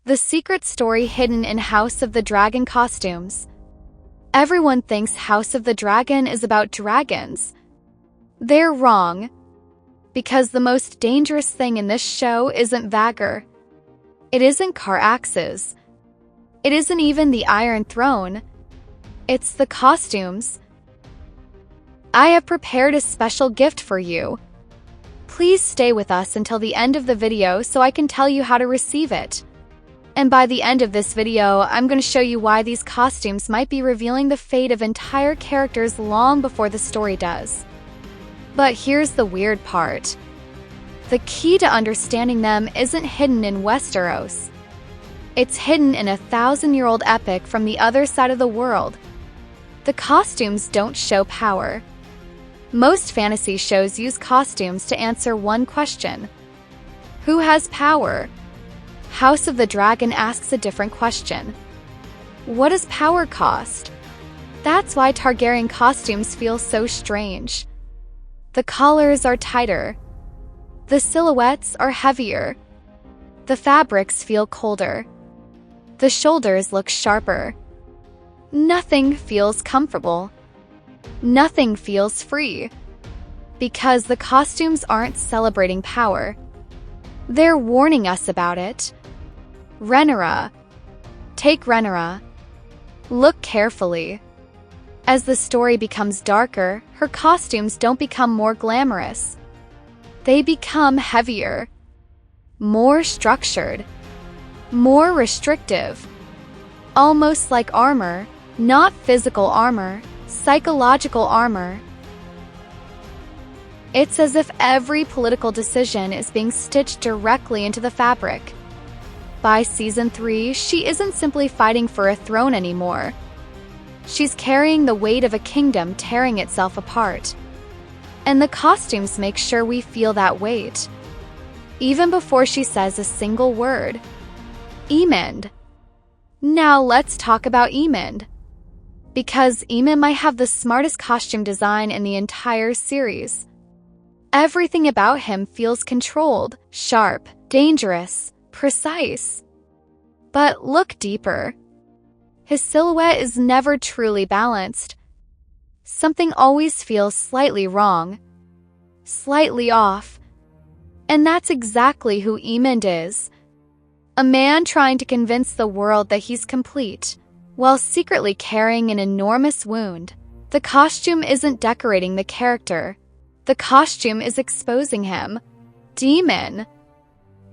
The secret story hidden in House of the Dragon costumes. Everyone thinks House of the Dragon is about dragons. They're wrong. Because the most dangerous thing in this show isn't Vhagar. It isn't Caraxes. It isn't even the Iron Throne. It's the costumes. I have prepared a special gift for you. Please stay with us until the end of the video so I can tell you how to receive it. And by the end of this video, I'm going to show you why these costumes might be revealing the fate of entire characters long before the story does. But here's the weird part. The key to understanding them isn't hidden in Westeros. It's hidden in a 1,000-year-old epic from the other side of the world. The costumes don't show power. Most fantasy shows use costumes to answer one question. Who has power? House of the Dragon asks a different question. What does power cost? That's why Targaryen costumes feel so strange. The collars are tighter. The silhouettes are heavier. The fabrics feel colder. The shoulders look sharper. Nothing feels comfortable. Nothing feels free. Because the costumes aren't celebrating power. They're warning us about it. Rhaenyra. Take Rhaenyra. Look carefully. As the story becomes darker, her costumes don't become more glamorous. They become heavier, more structured, more restrictive. Almost like armor, not physical armor, psychological armor. It's as if every political decision is being stitched directly into the fabric. By season 3, she isn't simply fighting for a throne anymore. She's carrying the weight of a kingdom tearing itself apart. And the costumes make sure we feel that weight. Even before she says a single word. Aemond. Now let's talk about Aemond. Because Aemond might have the smartest costume design in the entire series. Everything about him feels controlled, sharp, dangerous, precise. But look deeper. His silhouette is never truly balanced. Something always feels slightly wrong, slightly off. And that's exactly who Aemond is. A man trying to convince the world that he's complete, while secretly carrying an enormous wound. The costume isn't decorating the character. The costume is exposing him. Daemon.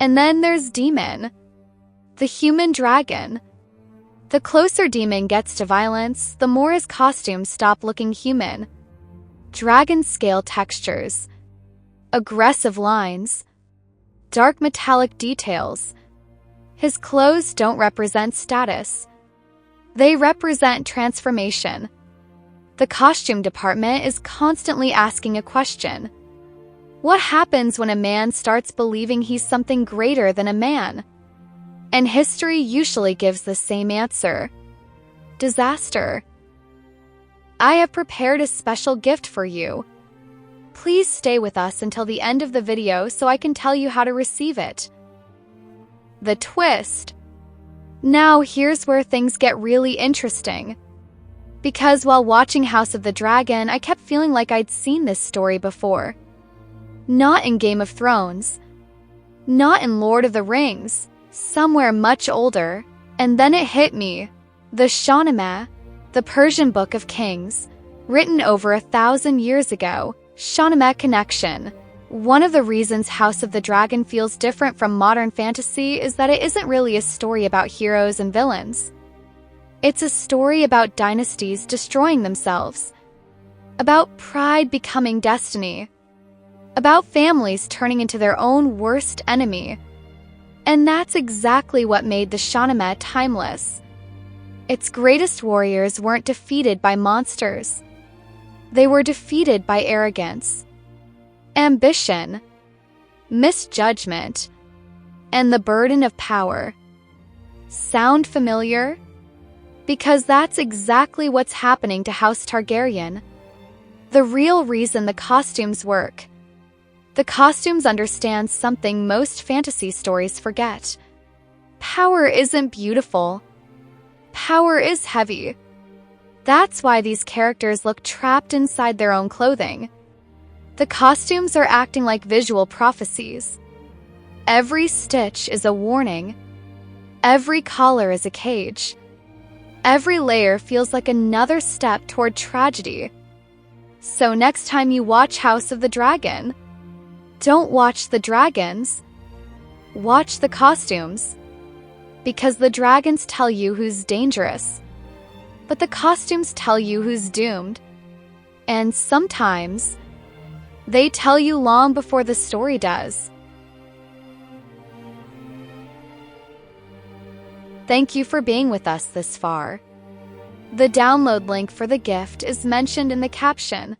And then there's Daemon, the human dragon. The closer Daemon gets to violence, the more his costumes stop looking human. Dragon-scale textures, aggressive lines, dark metallic details. His clothes don't represent status. They represent transformation. The costume department is constantly asking a question. What happens when a man starts believing he's something greater than a man? And history usually gives the same answer. Disaster. I have prepared a special gift for you. Please stay with us until the end of the video so I can tell you how to receive it. The twist. Now here's where things get really interesting. Because while watching House of the Dragon, I kept feeling like I'd seen this story before. Not in Game of Thrones. Not in Lord of the Rings. Somewhere much older. And then it hit me. The Shahnameh, the Persian Book of Kings, written over 1,000 years ago. Shahnameh connection. One of the reasons House of the Dragon feels different from modern fantasy is that it isn't really a story about heroes and villains. It's a story about dynasties destroying themselves. About pride becoming destiny. About families turning into their own worst enemy. And that's exactly what made the Shahnameh timeless. Its greatest warriors weren't defeated by monsters. They were defeated by arrogance, ambition, misjudgment, and the burden of power. Sound familiar? Because that's exactly what's happening to House Targaryen. The real reason the costumes work. The costumes understand something most fantasy stories forget. Power isn't beautiful. Power is heavy. That's why these characters look trapped inside their own clothing. The costumes are acting like visual prophecies. Every stitch is a warning. Every collar is a cage. Every layer feels like another step toward tragedy. So next time you watch House of the Dragon, don't watch the dragons. Watch the costumes. Because the dragons tell you who's dangerous, but the costumes tell you who's doomed. And sometimes, they tell you long before the story does. Thank you for being with us this far. The download link for the gift is mentioned in the caption.